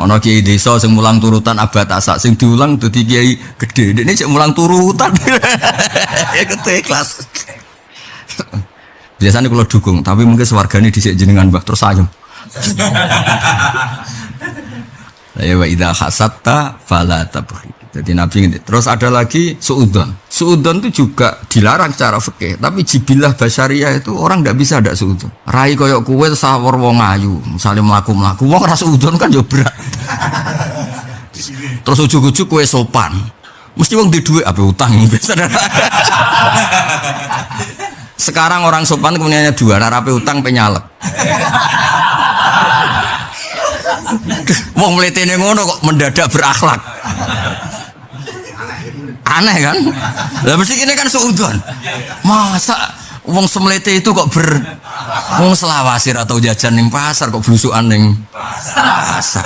Ana kiai desa sing mulang turutan abad tasak sing diulang dadi kiai gedhe. Ini sing mulang turutan. Ya kete kelas. Biasanya kalau dukung, tapi mungkin sewargane dhisik jenengan Mbah terus ayem. Ya wa idza hasatta fala tabghi. Jadi Nabi ini. Terus ada lagi suudzon. Suudzon itu juga dilarang secara fikih, tapi jibilah basyariah itu orang tidak bisa ada suudzon. Rai koyok kue sawor wong ayu, misalnya melaku wong rasa suudzon kan yo berat. Terus ujuk-ujuk kue sopan. Mesti wong di duit apa utang biasa. Sekarang orang sopan kemudiannya dua, narape utang penyalek. Wong mletene ngono kok mendadak berakhlak. Aneh kan? Lah mesti ini kan suudzon. Masa wong semlete itu kok wong selawasir atau jajan ning pasar kok blusukan ning pasar.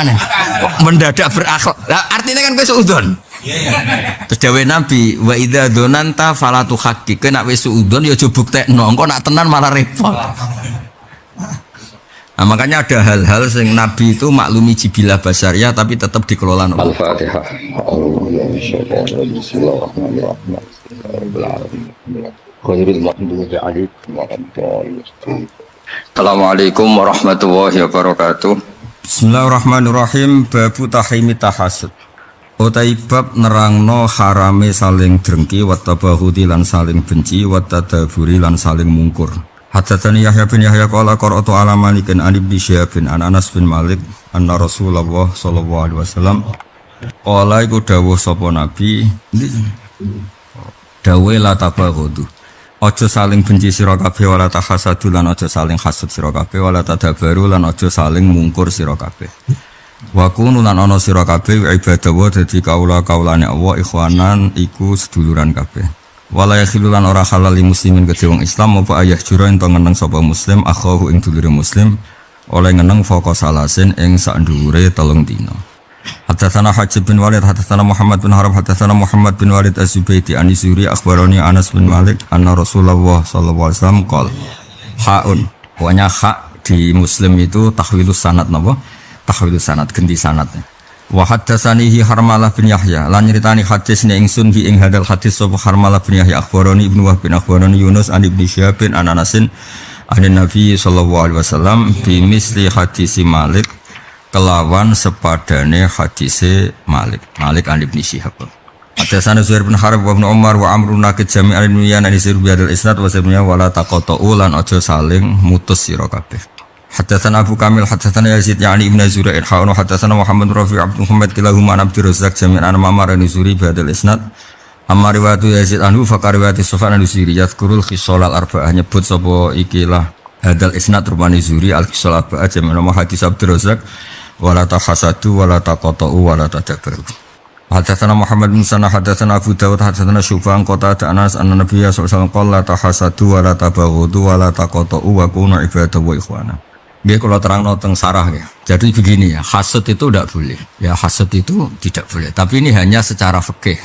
Aneh. Kok mendadak berakhlak. Lah artinya kan kowe suudzon. Terus dawuh Nabi, wa idza dzananta fala tuhaqqiq. Nek wis suudzon ya aja buktekno, engko nak tenan malah repot. Nah, makanya ada hal-hal yang Nabi itu maklumi jibilah basyariah tapi tetap dikelola. Al-Fatihah. Assalamualaikum warahmatullahi wabarakatuh. Bismillahirrahmanirrahim. Babu tahrimi tahasud. Utai bab nerangno harame saling drengki wa tabahudi lan saling benci wa tadaburi lan saling mungkur. Hadatsani Yahya bin Yahya qala qara'tu ala Malikin an Ibnu Syihab bin Anas bin Malik anna Rasulullah sallallahu alaihi wasallam qala iku dawuh sapa nabi dawuh la tabaghudu aja saling benci sira kabeh wala tahasadu lan aja saling hasud sira kabeh wala tadabaru lan aja saling mungkur sira kabeh wa kunu lan ana sira kabeh ibadah wa dadi kaula-kaulane Allah ikhwanan iku seduluran kabeh. Wala yakhilulan ora halal li muslimin kedhe wong Islam apa ayah jura ento ngeneng sapa muslim akhahu ing dulure muslim oleh ngeneng foko salasin ing sak ndhuwure 3 dina. Hadatsana Hajib bin Walid hadatsana Muhammad bin Harb hadatsana Muhammad bin Walid Az-Zubaydi an Zuri akhbarani Anas bin Malik anna Rasulullah sallallahu alaihi wasallam qol haun pokoknya hak di muslim itu tahwilus sanad napa tahwilus sanad ganti sanadnya. Wa haddatsanihi Harmalah bin Yahya lan nyritani hadis ne ingsun bi ing hadal hadis sapa Harmalah bin Yahya akhbarani Ibnu Wahb bin akhbarani Yunus an Ibnu Syihab bin Anasin an Nabi sallallahu alaihi wasallam bi misli hadis Malik kelawan sepadane hadise Malik an Ibnu Syihab. Haddatsana Zuhair bin Harb wa Ibnu Umar wa Amrun nakid jami'an niyan an sir bi hadal isnad wa sabnya wala taqatu lan aja saling mutus sira kabeh. Hadatsana Abu Kamil hadatsana Yazid yani Ibnu Zurair haunu hadatsana Muhammad Rafi' Abdul Muhammad kilahuma an Abdur Razzaq jami'an an Ma'mar an Zuri bi hadzal isnad amma riwayat Yazid anhu fa riwayat Sufyan an Zuri yadhkurul khisal al arba'ah nyebut sapa ikilah hadzal isnad rupane Zuri al khisal arba'ah jami'an hadis Abdur Razzaq wala tahasadu wala taqatu wala tadabbaru. Hadatsana Muhammad bin Sanah hadatsana Abu Dawud hadatsana Syu'bah qata Anas anna Nabiy sallallahu alaihi wasallam qala tahasadu wala tabaghudu wala taqatu wa kunu ibadahu wa ikhwana. Dia kalau terang noteng sarah ya. Jadi begini ya, hasad itu tidak boleh. Ya hasad itu tidak boleh. Tapi ini hanya secara fikih,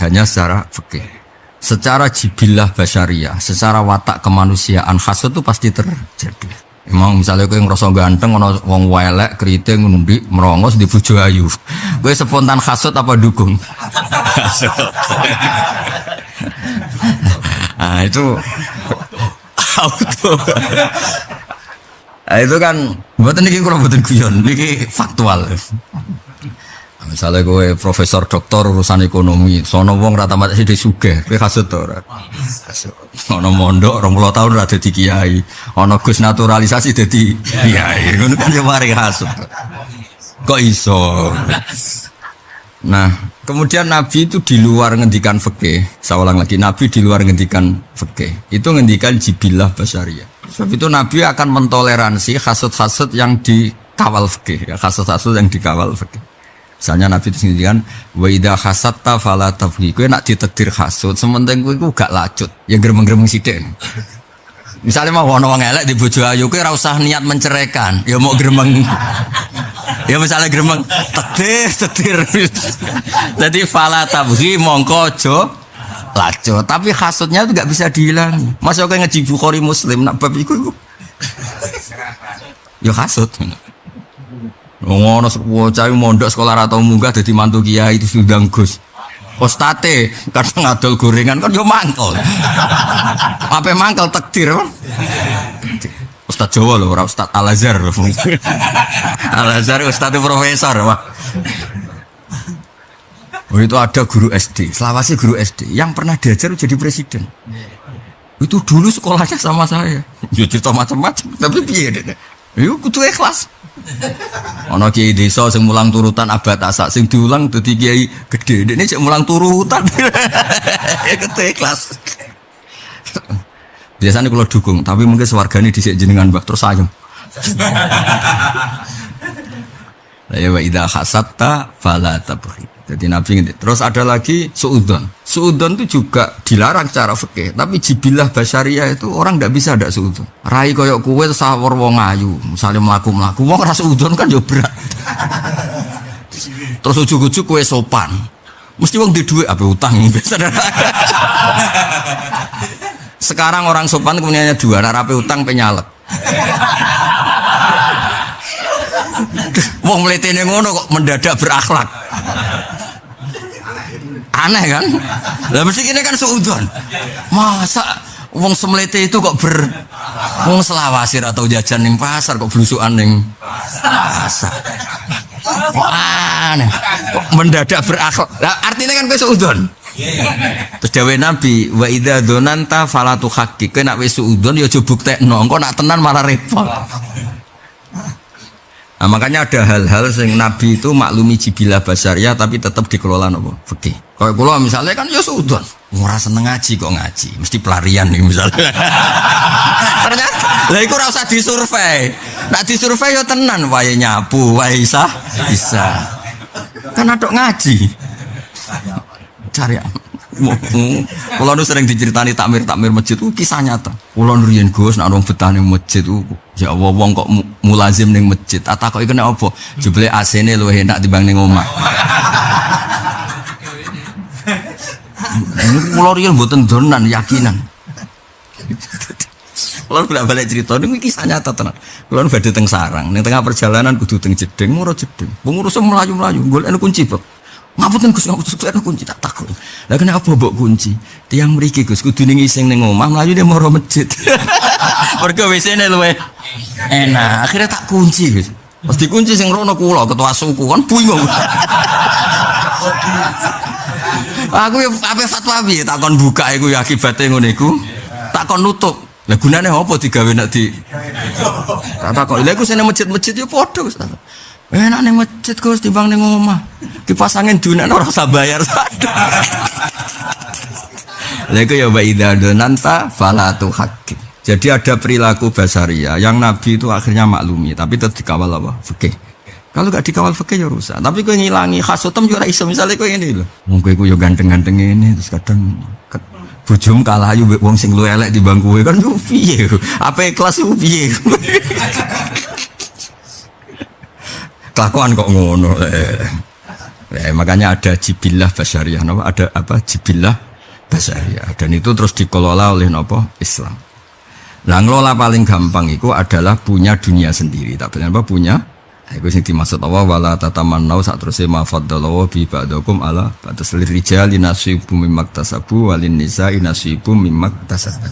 Secara jibilah basyariah, secara watak kemanusiaan hasad itu pasti terjadi. Emang misalnya kowe ngrasa ganteng ana wong welek keriting ngundhi merongos di bojo ayu. Kowe spontan hasad apa dukung? Nah, itu auto. Nah, itu kan mboten niki kula mboten guyon, niki faktual. Misalnya kowe profesor doktor urusan ekonomi, sono wong rata mati sithik sugih, kowe kasut to ora? Ono mondok 20 tahun ora dadi kiai, ono gus naturalisasi dadi kiai, ngono kan yo mari kasut. Kok iso? Nah, kemudian Nabi itu di luar ngendikan fikih. Saya ulang lagi, Nabi di luar ngendikan fikih. Itu ngendikan jibilah basyariah. Sebab itu Nabi akan mentoleransi hasud-hasud yang dikawal fikih, ya, hasud-hasud yang dikawal fikih. Misalnya Nabi itu ngendikan wa idza hasadta fala tabghi. Kowe nak ditakdir hasud, sementing kowe iku gak lacut, ya gremeng-gremeng sithik. Misalnya mau ono wong elek di bojo ayu kowe ora usah niat menceraikan, ya mau gremeng. Ya misalnya gremeng tetir. Jadi fala tabghi mongko aja lacut, tapi hasudnya itu gak bisa dihilang. Masa kowe ngaji Bukhari Muslim nak bab iku ya hasud. Ngono bocah mondok sekolah ra tau munggah dadi mantu kiai itu sundang Gus. Ostate kadang ngadol gorengan kan yo mangkel. Ape mangkel takdir. Ustaz Jawa lho, ora Ustaz Al-Azhar. Al-Azhar Ustaz profesor, Pak. Oh, itu ada guru SD, selawasi guru SD yang pernah diajar jadi presiden. Itu dulu sekolahnya sama saya. Ya cerita macam-macam, tapi piye dene. Yo kudu ikhlas. Ana kiai desa sing mulang turutan abad tasak sing diulang dadi kiai gedhe. Dene sik mulang turutan. Ya kudu ikhlas. Biasanya kalau dukung, tapi mungkin sewarganya dhisik jenengan Mbah terus ayem. Ya wa idza hasatta fala tabghi. Jadi Nabi ngerti. Terus ada lagi suudzon. Suudzon itu juga dilarang secara fikih, tapi jibilah basyariah itu orang ndak bisa ndak suudzon. Rai koyok kowe sawur wong ayu, misale mlaku-mlaku wong ora suudzon kan yo berat. Terus ujug-ujug kowe sopan. Mesti wong di dhuwit ape utang biasa. Sekarang orang sopan kemudiannya dua, rapi utang penyalek. Wong mletene ngono kok mendadak berakhlak. Aneh kan? Lah mesti kene kan suudzon. Masa wong semlete itu kok wong selawasir atau jajan ning pasar kok blusukan ning pasar. Kok aneh. Kok mendadak berakhlak. Lah artinya kan kowe suudzon. Terus dawuh Nabi wa idza dzonanta fala tuhaqqiq nek wis suudzon ya aja buktekno engko nak tenan malah repot. Nah, makanya ada hal-hal yang Nabi itu maklumi jibilah basyariah tapi tetap dikelola nopo fikih. Kayak kula misalnya kan ya suudzon, ora seneng ngaji kok ngaji, mesti pelarian nih misalnya. Ternyata, lah iku ora usah disurvei. Nek disurvei ya tenan wae nyapu, wae bisa. Kan aduk ngaji. Cari kalau nu sering diceritani takmir masjid itu kisah nyata. Kalau nurian Gus, nak orang betah ning masjid itu, ya Allah wong kok mulazim ning masjid. Atau kok kena apa? Jebule AC-ne luwih enak timbang ning omah. Kalau nurian mboten donan yakinan. Kalau balik cerita ini kisah nyata tenan. Kalau badhe teng sarang, ning tengah perjalanan kudu teng jeding, muro jeding. Pengurus melayu-melayu, golek kunci Pak. Ngapunten Gus ada kunci tak takut. Lah kenapa mbok kunci? Tiang mriki Gus kudu ning ising ning omah mlayu ning maro masjid. Mergo WC-ne luwe enak. Akhirnya tak kunci Gus. Pas dikunci sing rono kula ketua suku kan bingung. Aku ape fatwa piye takon buka iku ya akibate ngono iku. Takon nutup. Lah gunane apa digawe nek di tak takon. Lha iku sene masjid-masjid ya padha Gus. Enak ning masjid Gus timbang ning omah. Kipas angin dunan ora usah bayar. Lha iku ya wa idza donanta fala tuhaqqiq. Jadi ada perilaku basaria yang Nabi itu akhirnya maklumi tapi tetap dikawal apa? Fikih. Kalau gak dikawal fikih ya rusak. Tapi kowe ngilangi khasutem yo ora iso. Misale kowe ngene lho. Wong kowe yo ganteng-ganteng ngene terus kadang bojom kalah yo wong sing luwih elek timbang kowe kan yo piye? Apa kelas yo piye? Kelakuan kok ngono. Makanya ada jibilah basyariah, ada apa jibilah basyariah, dan itu terus dikelola oleh Islam. Nah, ngelola paling gampang itu adalah punya dunia sendiri. Tapi apa punya? Itu yang dimaksud Allah wala tatamannau saat terusnya ma faddalallahu bi ba'dakum ala bataslir rijali nasibum mimmak tasabu walin nisa'i nasibum mimmak tasabu.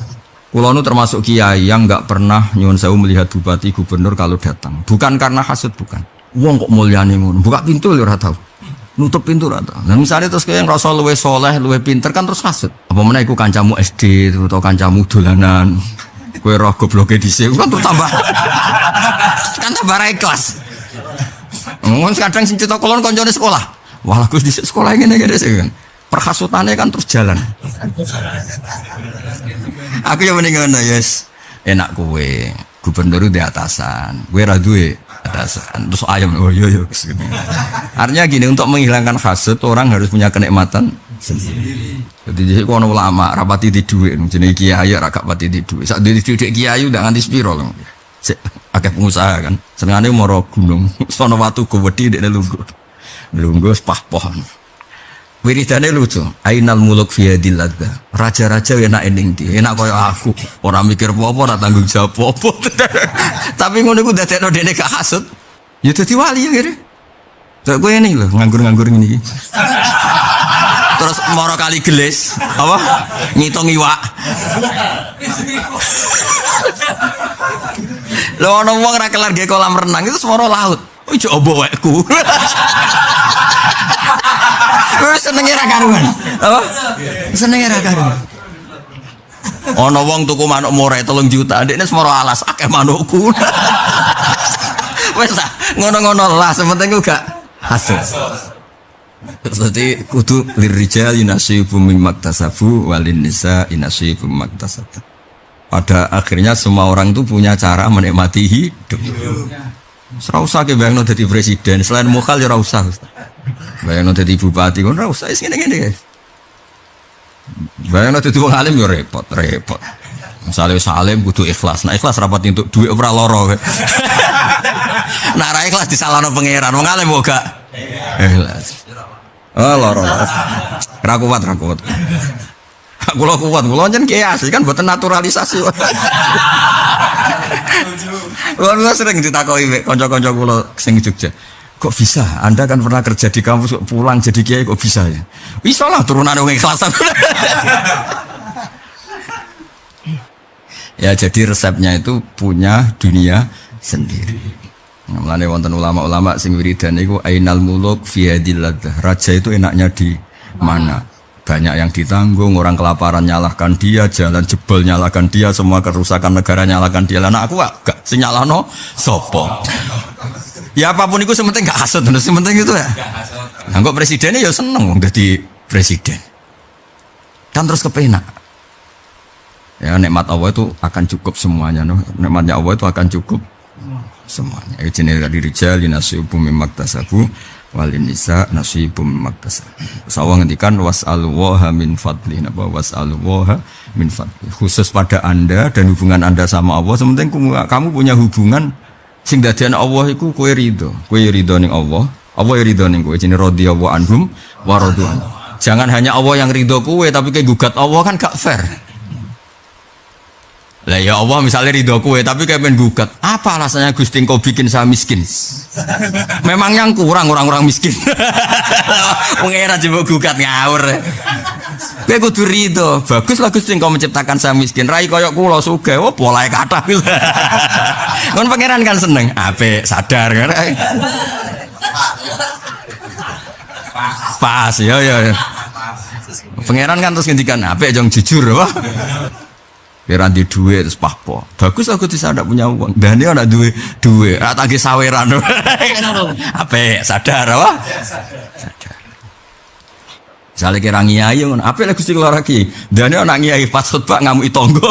Kulo nu termasuk kiai yang enggak pernah nyuwun sewu melihat bupati gubernur kalau datang. Bukan karena hasud, bukan. Wong kok mulyane ngono, buka pintu lho ora tau. Nutup pintu ora tau. Lah misale terus kowe ngrasa luwih saleh, luwih pinter kan terus hasud. Apa meneh iku kancamu SD atau kancamu dolanan. Kowe roh gobloke dhisik kan terus tambah. Kan tambah ra ikhlas. Wong kadang sing cerita kolon kancane sekolah. Wah, Gus dhisik sekolah ngene-ngene sih kan. Perhasutane kan terus jalan. Aku yo mending ngono, yes. Enak kowe. Gubernur di atasan, gue radue atasan, terus ayam, oh yo. Artinya gini, untuk menghilangkan hasud orang harus punya kenikmatan sendiri. Jadi jadi kono ulama rapati di duit, jenis kiai rapati di duit. Saat di duit kiai udah nganti spirol, akeh pengusaha kan. Senengane moro gunung, sono watu gowedi dek lungguh sepah pohon. Wiridane lucu, ainal muluk fi yadil ladza. Raja-raja enak ending di, enak koyo aku. Ora mikir apa-apa, ora tanggung jawab apa. Tapi ngono iku dadekno dene gak hasud. Ya dadi wali ya kira. Kayak gue ini loh, nganggur-nganggur ini. Terus moro kali gelis, apa? Ngitung iwak. Lho ana wong ra kelar ge kolam renang itu semoro laut. Oh coba wekku. Wes senenge ra karuan. Apa? Senenge ra karuan. Ana wong tuku manuk more 3 juta, ndekne semoro alas akeh manukku. Wes ngono-ngono lah, sementing ku gak hasil. Jadi kudu lirijal inasibu mimmaktasabu walin nisa inasibu mimmaktasabah. Pada akhirnya semua orang itu punya cara menikmati hidup. Ora usah ke bayangno dadi presiden, selain mukhal ya ora usah. Bayangno dadi bupati ora usah wis ngene-ngene. Bayangno dadi wong alim ya repot. Misalnya salim kudu ikhlas. Nah ikhlas rapat untuk duit ora loro. Nah ra ikhlas disalahno pangeran. Wong alim kok gak ikhlas. Oh loro. Ra kuat. Kula njen kias kan mboten naturalisasi. Kula sering ditakoki kanca-kanca kula sing Jogja. Kok bisa? Anda kan pernah kerja di kampus kok pulang jadi kiai kok bisa ya? Bisa lah turunan wong ikhlas. Ya jadi resepnya itu punya dunia sendiri. Mulane wonten ulama-ulama sing wiridan niku ainal muluk fi hadil ladzah. Raja itu enaknya di mana? Banyak yang ditanggung, orang kelaparan nyalahkan dia, jalan jebol nyalahkan dia, semua kerusakan negara nyalahkan dia. Lah aku gak sing nyalahno sapa? Ya apapun itu sementing gak hasud, sementing itu ya. Nah kok presidennya ya seneng wong dadi presiden. Kan terus kepenak. Ya nikmat Allah itu akan cukup semuanya, no. Nikmatnya Allah itu akan cukup semuanya. Itu jenis dari rijal nasibu mimmaktasabu walin nisa nasibu mimmaktasabu. Sawang ngendikan was'alwaha min fadli, napa was'alwaha min fadli. Khusus pada Anda dan hubungan Anda sama Allah, sementing kamu punya hubungan sing dadian Allah iku kowe ridho ning Allah, Allah ya ridho ning kowe. Jenenge radhiyallahu anhum wa radwan. Jangan hanya Allah yang ridho kowe tapi kayak gugat Allah kan gak fair. Lah ya Allah misalnya ridho kowe tapi kayak pengen gugat. Apa alasannya Gusti kau bikin saya miskin? Memang yang kurang orang-orang miskin. Pengira coba gugat ngawur. Kowe kudu ridho. Bagus lah Gusti kau menciptakan saya miskin. Rai koyok kula sugih. Oh polahe kathah. Kon pangeran kan seneng. Apik sadar kan. Pas ya. Pangeran kan terus ngendikan apik jong jujur apa? Kira di duit terus pahpo. Bagus aku bisa ada punya uang. Dan dia ada duit. Rata lagi saweran. Apa? Sadar apa? Sadar. Misalnya kira ngiyai, apa lagi sih keluar lagi? Dan dia anak ngiyai pas khutbah ngamuk tonggo.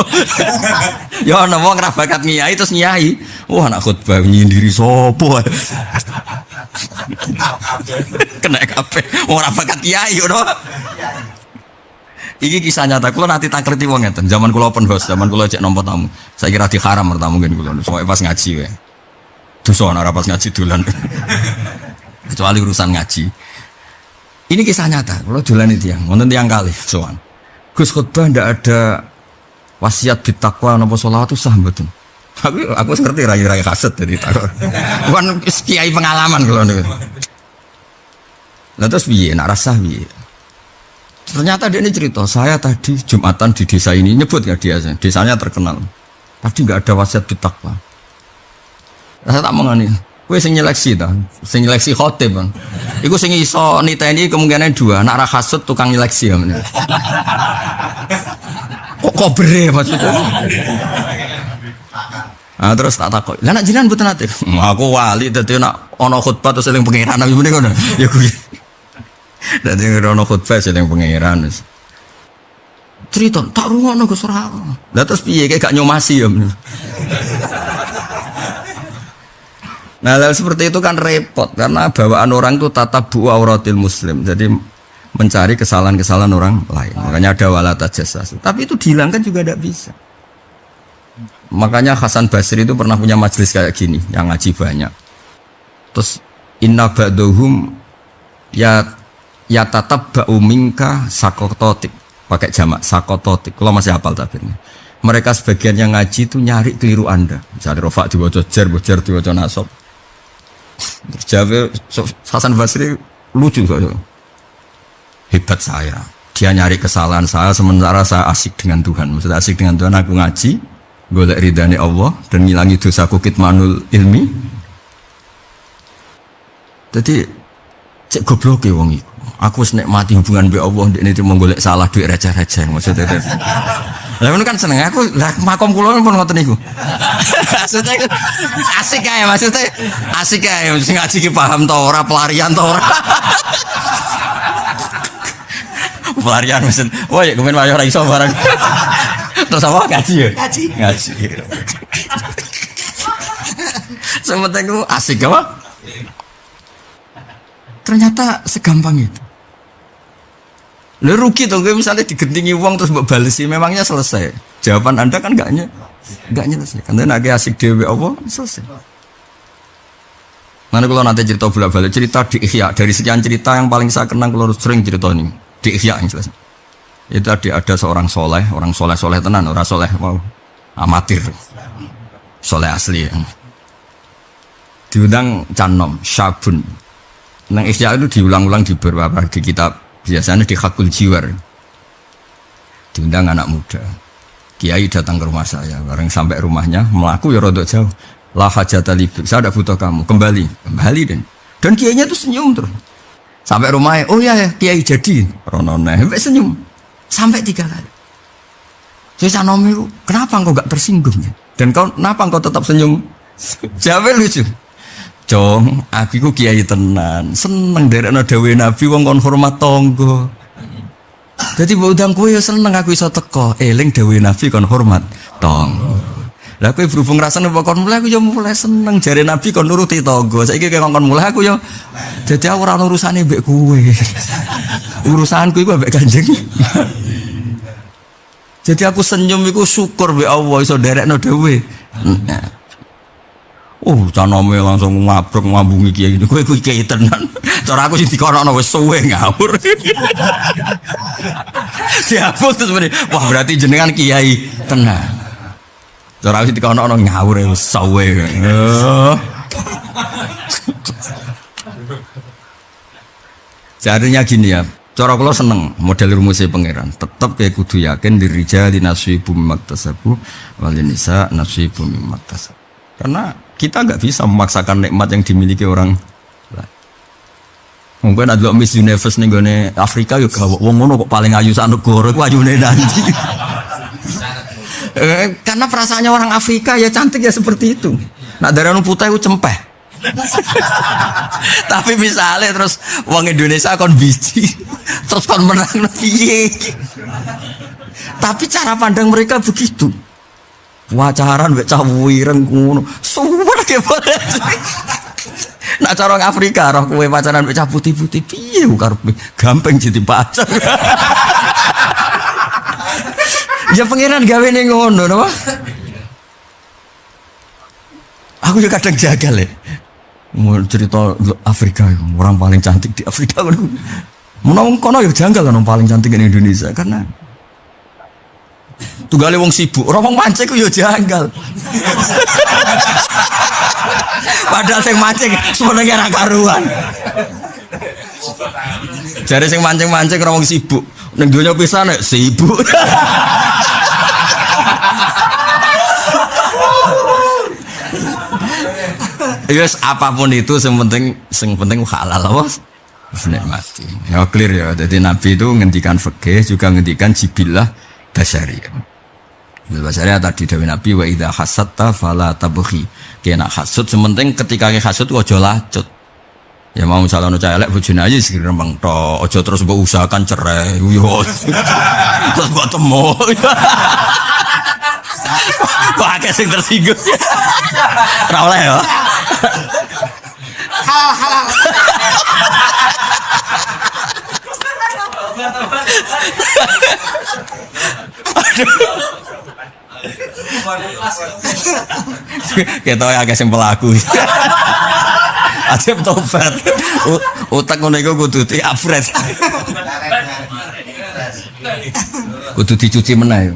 Ya anak wong rabakat ngiyai terus ngiyai. Wah anak khutbah nyindiri sopo. Kena kape. Wong rabakat ngiyai, no. Iki kisah nyata, kalau nanti tak kerti wong ngeten. Zaman kula open house, zaman kula cek nomor tamu. Saya kira di haram bertamu mungkin kula. Soalnya pas ngaji we. Dosa ora pas ngaji dolan. Kecuali urusan ngaji. Ini kisah nyata. Kalau dolan itu yang, wonten tiyang kalih sowan. Gus khutbah ndak ada wasiat bitakwa napa selawat itu sah mboten. Aku ngerti rai-rai kaset dari takon. Bukan kiai pengalaman kula niku. Lah terus piye nak rasah piye? Ternyata dia ini cerita, saya tadi Jumatan di desa ini, nyebut ya dia, desanya terkenal. Tadi nggak ada wasiat bitakwa. Saya tak mengani, gue sing nyeleksi khotib bang. Iku sing iso niteni kemungkinan 2, nak rahasut tukang nyeleksi ya. Kok bere maksudnya? Nah, terus tak takut. Lah nak jinan mboten nate. Aku wali dadi nak ana khutbah terus eling pengiran iki mrene ngono. Ya kuwi. Dadi ngono khutbah sing pengiran. Cerita tak rungono Gus ora. Lah terus piye kayak gak nyomasi ya. Nah, hal seperti itu kan repot karena bawaan orang itu tatabu auratil muslim. Jadi mencari kesalahan-kesalahan orang lain. Makanya ada wala tajassus. Tapi itu dihilangkan juga tidak bisa. Makanya Hasan Basri itu pernah punya majelis kayak gini, yang ngaji banyak. Terus inna ba'duhum ya tatabbu minka sakototik, pakai jamak sakototik. Kalau masih hafal tabirnya. Mereka sebagian yang ngaji itu nyari keliru Anda. Misalnya Rafa diwaca jar, bojar diwaca nasab. Terus Jabir Hasan Basri lucu kok. Hebat saya. Dia nyari kesalahan saya sementara saya asik dengan Tuhan. Maksudnya asik dengan Tuhan aku ngaji, golek ridhani Allah dan ngilangi dosaku kitmanul ilmi. Jadi cek goblok ya wong iku. Aku wis nikmati hubungan mbek Allah ndekne cuma golek salah duit receh-receh maksudnya. Lah kan seneng aku lah makom kula pun ngoten niku. Maksudnya asik ae maksudnya asik ae sing ngaji ki paham to ora pelarian to ora. Pelarian mesen. Oh ya kemen wae ora iso barang. Terus apa ngaji ya? Ngaji. Sementing ku asik apa? Ternyata segampang itu. Lu rugi dong, misalnya digentingi uang terus mbok balesi, memangnya selesai. Jawaban Anda kan enggak nyelesai. Karena nek asik dhewe apa selesai. Mana kalau nanti cerita bolak-balik cerita di Ihya, dari sekian cerita yang paling saya kenang kalau sering cerita ini di Ihya yang jelas. Itu tadi ada seorang soleh, orang soleh tenan, orang soleh mau amatir, soleh asli. Diundang Canom, Syabun. Nang Ihya itu diulang-ulang di beberapa di kitab. Biasanya di Hakul Jiwar diundang anak muda. Kiai datang ke rumah saya, bareng sampai rumahnya melaku ya rodok jauh. La hajata libik, saya tidak butuh kamu, kembali dan kiainya itu senyum terus. Sampai rumahnya, oh ya kiai jadi ronone, sampai senyum sampai 3 kali. Saya Canomi, kenapa engkau gak tersinggung ya? Dan kenapa engkau tetap senyum? Jawab lucu. Jong, aku kiai tenan, seneng derekno dawuhe Nabi wong kon hormat tangga. Dadi mbok undang kowe ya seneng aku iso teko, eling dawuhe Nabi kon hormat tangga. Lah kowe berhubung rasane kon mulai aku ya mulai seneng jare Nabi kon nuruti tangga. Saiki kowe kon mulai aku ya dadi ora ono urusane mbek kowe. Urusanku iku mbek Kanjeng. Jadi aku senyum iku syukur mbek Allah iso derekno dawuhe. Oh, Canome langsung ngabrek ngambungi kiai ini. Kowe kiai tenan. Cara aku sing dikonokno wis suwe ngawur. Dihapus terus muni, wah berarti jenengan kiai tenan. Cara aku sing dikonokno ngawur wis suwe. Jadinya gini ya. Cara kula seneng model rumusnya pangeran. Tetep ya kudu yakin dirijal dinasyibu maktasabu wal nisa nasyibu maktasab. Karena kita nggak bisa memaksakan nikmat yang dimiliki orang lain. Mungkin ada Miss Universe nih gue Afrika yuk gak wong ngono kok paling ayu sak negara ku ayune nanti. Karena perasaannya orang Afrika ya cantik ya seperti itu. Nak dari anu putih ku cempeh. Tapi misalnya terus wong Indonesia kon biji terus kon menang piye. Tapi cara pandang mereka begitu. Wacaran mbek cah wireng ngono. Suwer ke boleh. Nak cara orang Afrika roh kowe pacaran mbek cah putih-putih piye karepe gampang jadi pacar. Ya pangeran gawe ning ngono napa? Aku juga kadang jagal ya. Mau cerita Afrika orang paling cantik di Afrika kan. Mau kono ya janggal orang paling cantik di Indonesia karena tunggale wong sibuk, ora wong mancing ku yo janggal. Padahal sing mancing sebenarnya ora karuan. Jare sing mancing-mancing ora wong sibuk, ning donya pisan nek sibuk. Yes, apapun itu sing penting halal bos. Nikmati. Ya clear ya. Jadi Nabi itu ngendikan fikih juga ngendikan jibilah basyariah. Basyariah tadi dari Nabi wa idza hasatta fala tabghi. Kena hasud sementing ketika ke hasud ojo lacut. Ya mau misalnya ono elek bojone aja sing rembang tok, ojo terus mbok usahakan cerai. Yo. Terus mbok temu. Wah, kayak sing tersinggung. Ora oleh ya. Halal. Kita ya agak simpel aku. Aja tobat. Utak ngono iku kudu di-upgrade. Kudu dicuci meneh.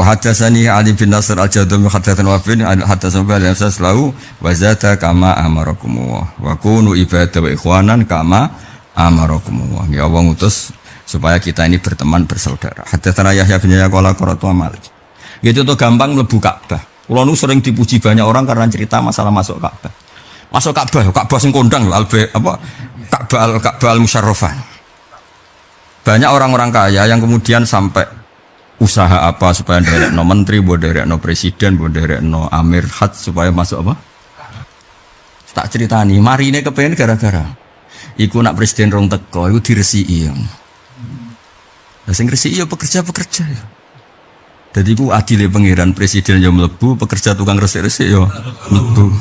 Wa hadatsani Ali bin Nasr al-Jadumi hadatsana Wafin hadatsana al-Ansas lahu wa zata kama amarakum wa kunu ibadah wa ikhwanan kama amarakum. Ya Allah ngutus supaya kita ini berteman bersaudara. Hadatsana Yahya bin Yahya qala qara'tu Malik. Gitu tuh gampang mlebu Ka'bah. Kula nu sering dipuji banyak orang karena cerita masalah masuk Ka'bah. Masuk Ka'bah sing kondang Ka'bah al-Musyarrafah. Banyak orang-orang kaya yang kemudian sampai usaha apa supaya nderekno menteri, mbok nderekno presiden, mbok nderekno amir had supaya masuk apa? Tak ceritani, marine kepengen gara-gara iku nak presiden rong teko iku diresiki. Lah sing resiki ya pekerja-pekerja ya. Dadi ku adile pangeran presiden yo mlebu, pekerja tukang resik-resik yo mlebu.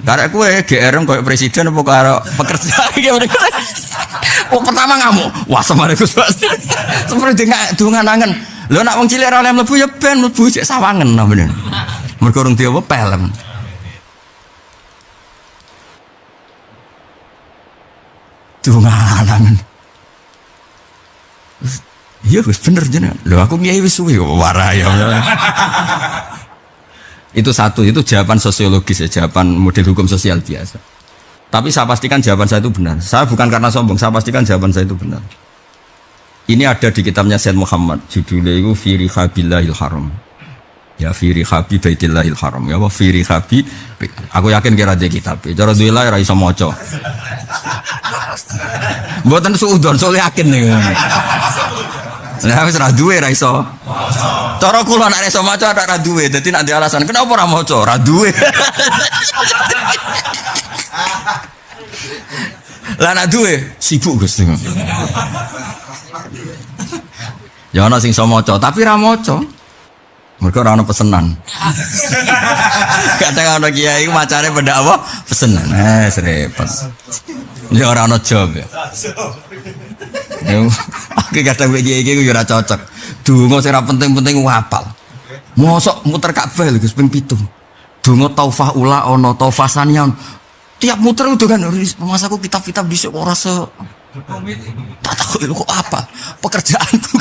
Karek kowe GR koyo presiden apa karo pekerja iki mereka. Oh pertama ngamuk, wah semare Gus Bas. Seperti dungan-angen. Lho nak wong cilik ora oleh mlebu ya ben mlebu sik sawangen namane. Mergo urung diapa pelem. Dungan-angen. Iya Gus bener jenengan. Lho aku kiai wis suwi warai ya. Itu satu, itu jawaban sosiologis ya, jawaban model hukum sosial biasa. Tapi saya pastikan jawaban saya itu benar. Saya bukan karena sombong, saya pastikan jawaban saya itu benar. Ini ada di kitabnya Sayyid Muhammad, judulnya itu Fi Rihabillahil Haram. Ya Fi Rihabi Baitillahil Haram. Ya Fi Rihabi. Aku yakin kira dia kitab. Cara duwe ra iso maca. Mboten suudon, soalnya yakin nih. Nah wis ra duwe ra iso. Cara kula nek iso maca ra duwe, dadi nek ada alasan kenapa ora maca? Ra duwe. Lah nak duwe sibuk Gus. Ya ana sing iso maca, tapi ra maca. Mergo ora ana pesenan. Kadang ana kiai macane benda apa? Pesenan. Repot. Ya ora ana job ya. Aku kadang kiai iki yo ora cocok. Donga sing ora penting-penting hafal. Mosok muter Ka'bah lho Gus ping 7. Donga taufah ula ana taufah sanian. Tiap muter itu kan mas aku kitab-kitab di ora se tak tahu lu kok apa pekerjaanku.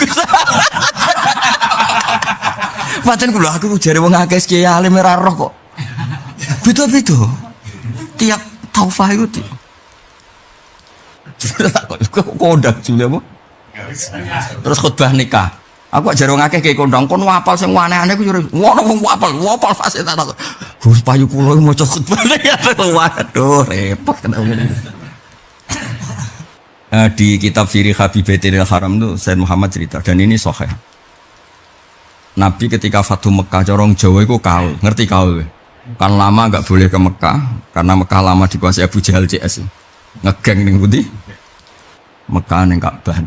Pancen kula aku jare wong akeh kiai alim ora roh kok. Beda-beda. Tiap taufah itu. Kok kondak jule apa? Terus khutbah nikah. Aku jare wong akeh kiai kondang kon apal sing aneh-aneh ku yo ngono wong apal fase tak takon. Gus payu kula maca khutbah ya. Waduh repot kena ngene. Di kitab Firi Habibatil Haram itu Sayyid Muhammad cerita dan ini sahih. Nabi ketika Fatu Mekah corong Jawa itu kaul, ngerti kaul? Kan lama enggak boleh ke Mekah karena Mekah lama dikuasai Abu Jahal CS. Ngegeng ning pundi? Mekah ning Ka'bah.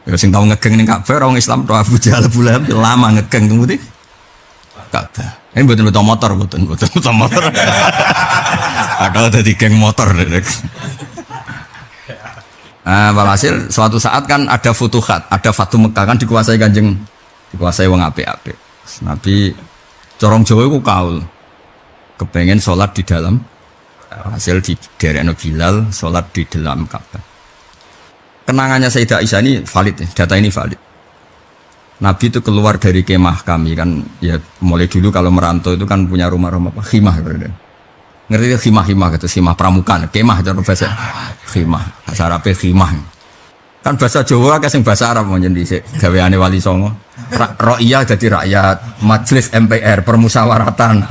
Ya sing tau ngegeng ning Ka'bah orang Islam to Abu Jahal Bulab lama ngegeng ning pundi? Ka'bah. Ini betul motor. Ada tadi geng motor. Walhasil suatu saat kan ada futuhat, ada Fatu Mekah kan dikuasai wong apik-apik. Nabi corong Jawa iku kaul. Kepengen sholat di dalam. Hasil di derekno Bilal sholat di dalam Ka'bah. Kenangannya Sayyidah Aisyah ini valid, data ini valid. Nabi itu keluar dari kemah kami kan ya mulai dulu kalau merantau itu kan punya rumah-rumah apa khimah berarti. Ngerti khimah gitu, khimah pramuka, kemah cara bahasa khimah, bahasa Arab khimah. Kan bahasa Jawa kan sing bahasa Arab menjen dhisik gaweane Wali Songo. Ra'iyah jadi rakyat, majelis MPR, permusyawaratan.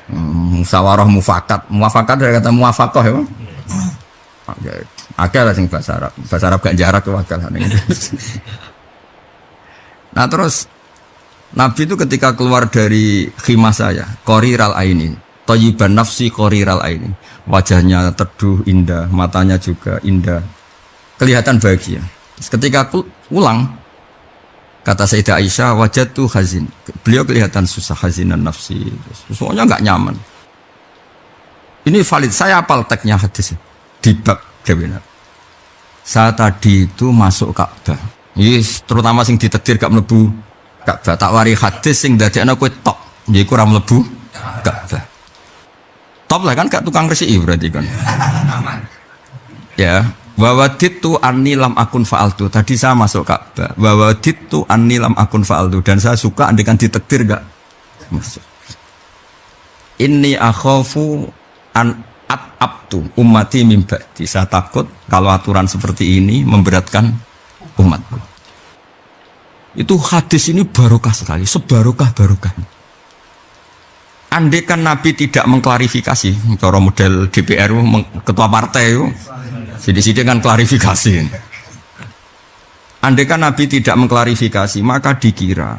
Musyawarah mufakat dari kata muafaqah ya. Akeh lah sing bahasa Arab. Bahasa Arab gak jarak tuh akeh. Nah terus Nabi itu ketika keluar dari khimah saya, qoriral aini, thayyiban nafsi qoriral aini. Wajahnya teduh indah, matanya juga indah. Kelihatan bahagia. Terus ketika pulang kata Sayyidah Aisyah, wajatu hazin. Beliau kelihatan susah hazinan nafsi. Semuanya enggak nyaman. Ini valid, saya hafal teksnya hadis di bab Dewinar. Saya tadi itu masuk Ka'bah. Yes, terutama sing ditakdir gak mlebu Ka'bah. Tak wari hadis sing dadekno kowe top. Yaiku ora mlebu Ka'bah. Top lah kan gak tukang resiki berarti kan. Ya, Wa wadittu anni lam akun fa'altu. Tadi saya masuk Ka'bah. Wa wadittu anni lam akun fa'altu, dan saya suka andekan ditakdir enggak masuk. Inni akhafu an at'abtu ummati min ba'di. Saya takut kalau aturan seperti ini memberatkan umatku. Itu hadis ini barokah sekali, sebarokah-barokahnya. Andekan Nabi tidak mengklarifikasi, cara model DPR ketua partai itu, sidik-sidik kan klarifikasi. Andekan Nabi tidak mengklarifikasi, maka dikira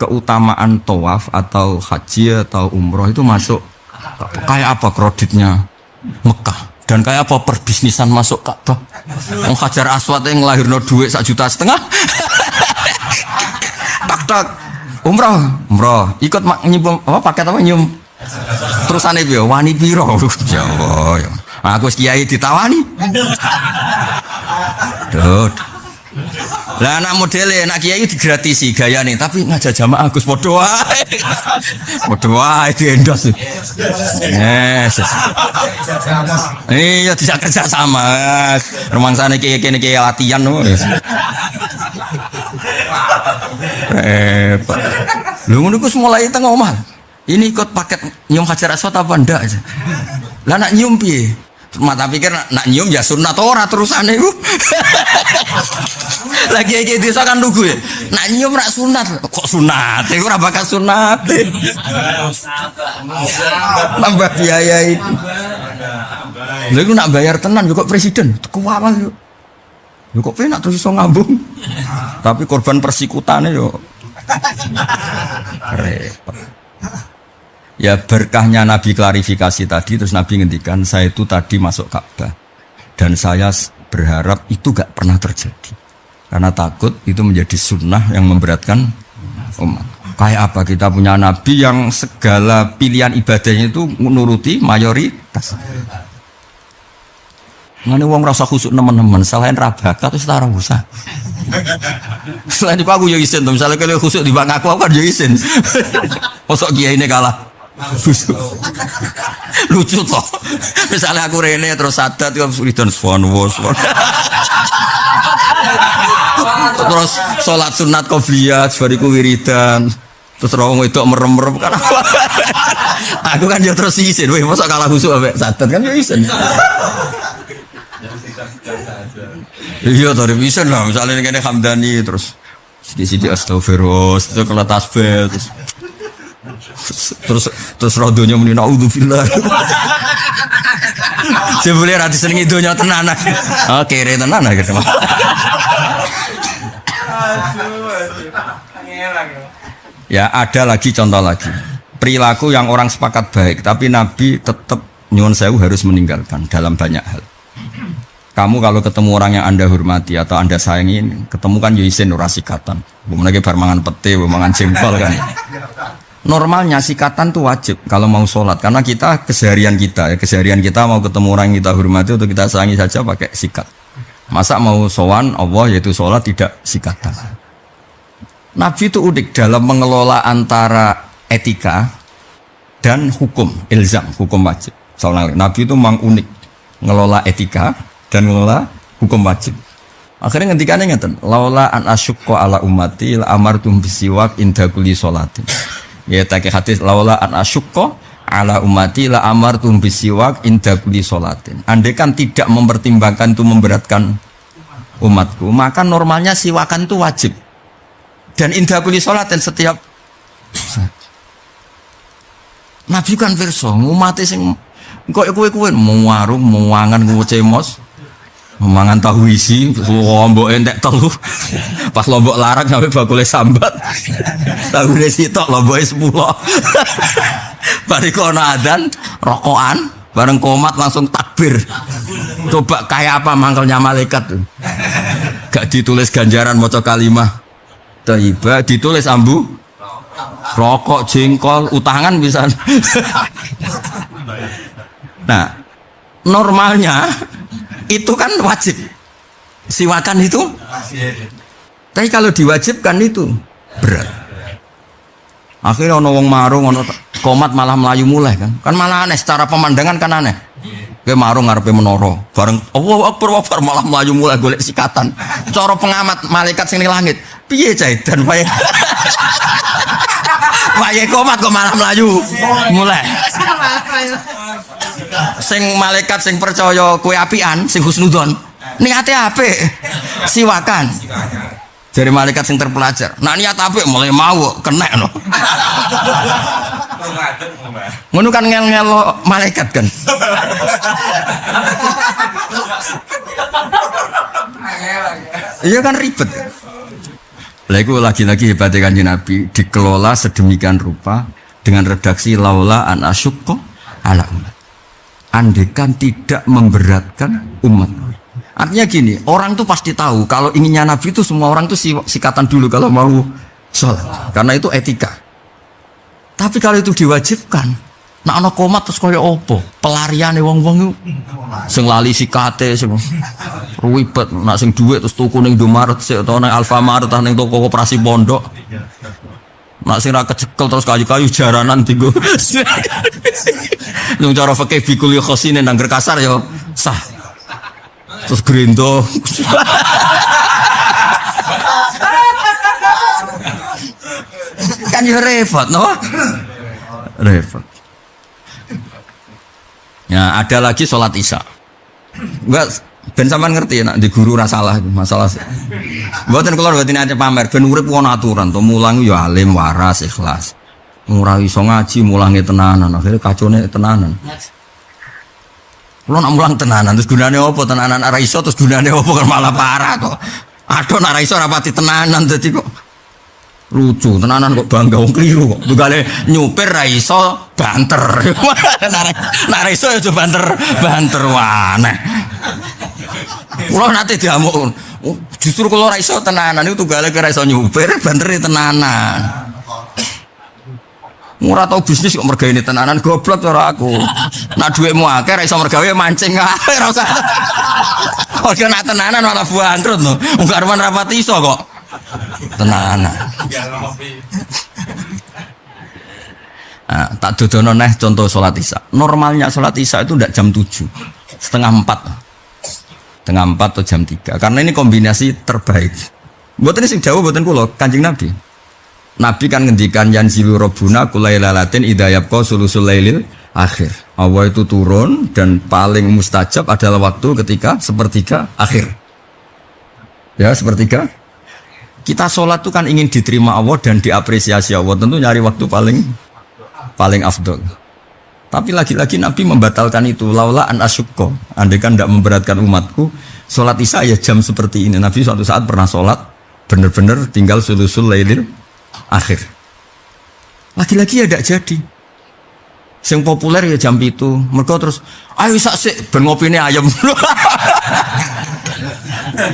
keutamaan tawaf atau haji atau umroh itu masuk kayak apa kreditnya Mekah dan kayak apa perbisnisan masuk Ka'bah. Hajar Aswad yang ngelahirno duit 1,5 juta. Tak umroh ikut nyium apa paket apa nyium terusane piye wani piro ya Allah ya aku kiai ditawani dot lah anak modele anak kiai digratisi gaya nih tapi ngajak jamaah Gus padha wae di endos yes iya tidak kerja sama rumangsane kiai latihan lu ngono ku mulai tengah omah. Ini ikut paket nyium Hajar Aswad apa ndak aja. Lah nak nyium piye? Mata pikir nak nyium ya sunat ora terusane iku. Lagi iki desa kan lugu ya. Nak nyium rak sunat. Kok sunat? Iku ora bakal sunat. Tambah biaya itu. Lha iku nak bayar tenan yo kok presiden. Kewawal yo. Yo kok penak terus iso ngambung. Tapi korban persikutane yo repot. Ya berkahnya Nabi klarifikasi tadi, terus Nabi ngendikan saya itu tadi masuk Ka'bah dan saya berharap itu gak pernah terjadi karena takut itu menjadi sunnah yang memberatkan umat. Kayak apa kita punya Nabi yang segala pilihan ibadahnya itu menuruti mayoritas. Ngene wong rasa khusuk nemen-nemen, selain rabakat terus ora usah. Selain itu aku yo isin, misalnya kalau khusuk di bang aku kan yo isin. Mosok kiai ini kalah. Lucu toh. Misalnya aku rene terus sadat yo wiridan swanwos. Terus salat sunat qobliyah bariku wiridan. Terus rawang itu merem-merem kan. Aku kan yo terus isin, weh mosok kalah khusuk ambek sadat kan yo isin. Iya tadi bisa lah, misalnya ini Hamdani terus sedih-sedih astagfirullah, terus kena tasbih, terus rodonya muni naudzubillah. Sebenarnya rati senengi donya tenan. Oh kere tenan gitu. Ya ada lagi contoh lagi. Perilaku yang orang sepakat baik, tapi Nabi tetap nyuwun sewu harus meninggalkan dalam banyak hal. Kamu kalau ketemu orang yang Anda hormati atau Anda sayangi, ketemu kan yo isin ora sikatan. Bukan lagi barmangan pete, barmangan jengkol kan. Normalnya sikatan tuh wajib kalau mau sholat, karena kita keseharian kita mau ketemu orang yang kita hormati atau kita sayangi saja pakai sikat. Masa mau sowan Allah yaitu sholat tidak sikatan. Nabi itu unik dalam mengelola antara etika dan hukum ilzam, hukum wajib. Soalnya Nabi itu memang unik ngelola etika dan ngelola hukum wajib. Akhirnya ngendikannya ngeten, laula an asyqa ala ummati la amartum bisiwak inda kulli sholatin. Ya take hadis laula an asyqa ala ummati la amartum bisiwak inda kulli sholatin. Andai kan tidak mempertimbangkan itu memberatkan umatku, maka normalnya siwakan itu wajib. Dan inda kulli sholatin setiap Nabi kan pirsa umate sing kok kowe mau warung, mau mangan, mau cemos, mangan tahu isi, lombok entek telu, pas lombok larak sampai bakule sambat, tahu isi tok lomboknya 10. Bariku ana adzan, rokokan, bareng komat langsung takbir. Coba kayak apa mangkelnya malaikat tuh? Gak ditulis ganjaran maca kalimah thayyibah, ditulis ambu, rokok, jengkol, utangan bisa. Nah, normalnya itu kan wajib. Siwakan itu tapi kalau diwajibkan itu berat. Akhirnya ono wong marung, ono komat malah melayu mulai kan. Kan malah aneh secara pemandangan kan aneh. Kowe marung ngarepe menara, bareng Allahu Akbar malah mlayu mulai golek sikatan. Cara pengamat malaikat sing ning langit, piye cah edan wae. Wae komat kok malah mlayu mulai. Sing malaikat sing percaya kowe apian, sing husnudzon, niate apik, siwakan. Dari malaikat sing terpelajar. Nah niat apik mulai mau kena no. Ngono kan ngel-ngel malaikat kan. Iya kan ribet. Lalu lagi-lagi hebatnya Kanjeng Nabi dikelola sedemikian rupa dengan redaksi laula an asyukko ala umat. Andekan tidak memberatkan umat. Artinya gini, orang tuh pasti tahu kalau inginnya Nabi itu semua orang tuh sikatan dulu kalau mau sholat, karena itu etika. Tapi kalau itu diwajibkan, nak ana komat terus kaya opo? Pelariane wong-wong sing lali sikate sing ribet, nak sing dhuwit terus tuku ning Indomaret sik utawa ning Alfamart utawa ning toko koperasi pondok. Nak sing ra kecekel terus kayu-kayu jaranan dienggo. Nang cara fikih bikul khosine nang kasar ya sah. Terus gerindo kan ya repot no? Repot ya. Ada lagi sholat isya enggak ben sampean ngerti nak di guru rasalah masalah mboten kula mboten aja pamer ben urip ana aturan to mulang ya alim waras ikhlas ora iso ngaji mulange tenanan akhirnya kacone tenanan. Kalau nak mulang tenanan, terus gunanya apa tenanan araiso, terus gunanya apa kan malah parah kok. Aduh nak araiso rapati tenanan, jadi kok lucu tenanan kok bangga wong keliru kok. Begale nyupir raiso banter, nak raiso ya coba banter waneh. Kalau nanti diamuk, justru kalau raiso tenanan itu gale ke raiso nyupir banter tenanan. Murah tau bisnis kok mergawe tenanan goblok cara aku. Nak dhuwitmu akeh ra iso mergawe mancing ae ora usah. Oke nak tenanan malah bangkrut lho. Wong karwan rapati iso kok. Tenanan. Nah, tak dodono neh contoh salat Isya. Normalnya salat Isya itu ndak jam 7. Setengah 4. Setengah 4 atau jam 3. Karena ini kombinasi terbaik. Mboten sing jauh mboten kula Kanjeng Nabi. Nabi kan ngendikan yanzilu rabbuna kulailalatin idayabqa sulusul lailil akhir. Allah itu turun dan paling mustajab adalah waktu ketika sepertiga akhir. Ya, sepertiga. Kita sholat itu kan ingin diterima Allah dan diapresiasi Allah. Tentu nyari waktu paling afdol. Tapi lagi-lagi Nabi membatalkan itu. Laula an asyukko. Andai kan tidak memberatkan umatku, sholat Isya ya jam seperti ini. Nabi suatu saat pernah sholat benar-benar tinggal sulusul lailil akhir. Lagi-lagi ya tidak jadi. Yang populer ya jam itu. Mereka terus ayo Isya sik ben ngopine ayam.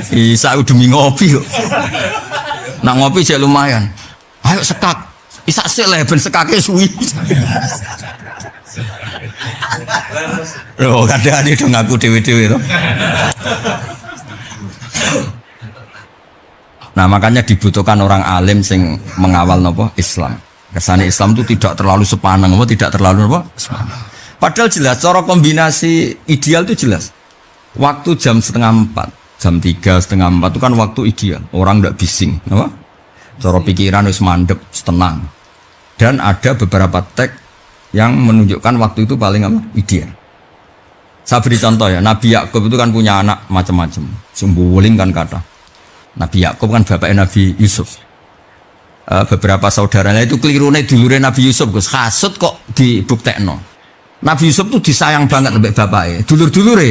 Isya demi ngopi kok. Nak ngopi aja lumayan. Ayo sekak. Isya sik lah ben sekake suwi. Loh kadang itu ngaku dewe-dewe to. Nah makanya dibutuhkan orang alim sing mengawal nopo Islam. Kesannya Islam itu tidak terlalu sepaneng, tidak terlalu nopo. Padahal jelas, cara kombinasi ideal itu jelas. Waktu jam 3:30, jam 3:30 itu kan waktu ideal. Orang tidak bising, nopo. Cara pikiran harus mandek, tenang. Dan ada beberapa teks yang menunjukkan waktu itu paling apa? Ideal. Saya beri contoh ya, Nabi Yakub itu kan punya anak macam-macam. Sumbuling kan kata. Nabi Yakub kan bapaknya Nabi Yusuf. Beberapa saudaranya itu kelirune dulure Nabi Yusuf, Gus. Hasud kok dibuktekno. Nabi Yusuf tuh disayang banget sampai bapaknya. Dulur-dulure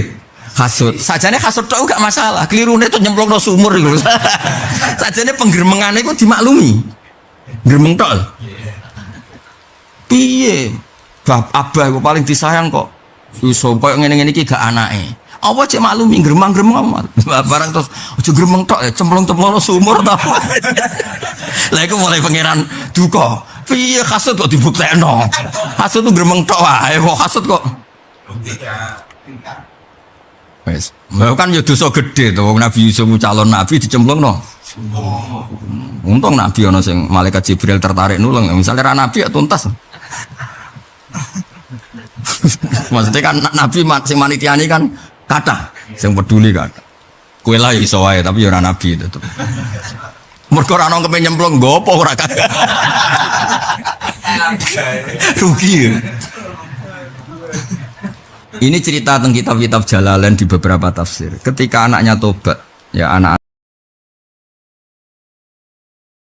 hasud. Sajane hasud tok gak masalah. Kelirune tuh nyemplungno sumur iku. Sajane penggeremengane iku dimaklumi. Gremeng tok. Piye? Abah iku paling disayang kok. Yusuf koyo ngene-ngene iki gak anake. Apa cek maklumi gremeng-gremeng barang terus aja gremeng tok ya cemplung-cemplung sumur ta. Lah iku mulai pangeran duka. Piye hasud kok dibuktekno? Hasud tuh gremeng tok wae kok hasud kok. Wes, kan ya dosa gede to wong Nabi Yusuf calon nabi dicemplungno. Untung nabi ana sing malaikat Jibril tertarik nulung. Misalnya ra nabi ya tuntas. Maksudnya kan nabi sing manitiani kan kata, sing peduli kata. Kue lah iso wae tapi ya ora nabi tetep. Mergo ora ono kepen nyemplung nggopo ora kagak. Rugi. Ya. Ini cerita tentang kitab-kitab Jalalain di beberapa tafsir. Ketika anaknya tobat, ya anak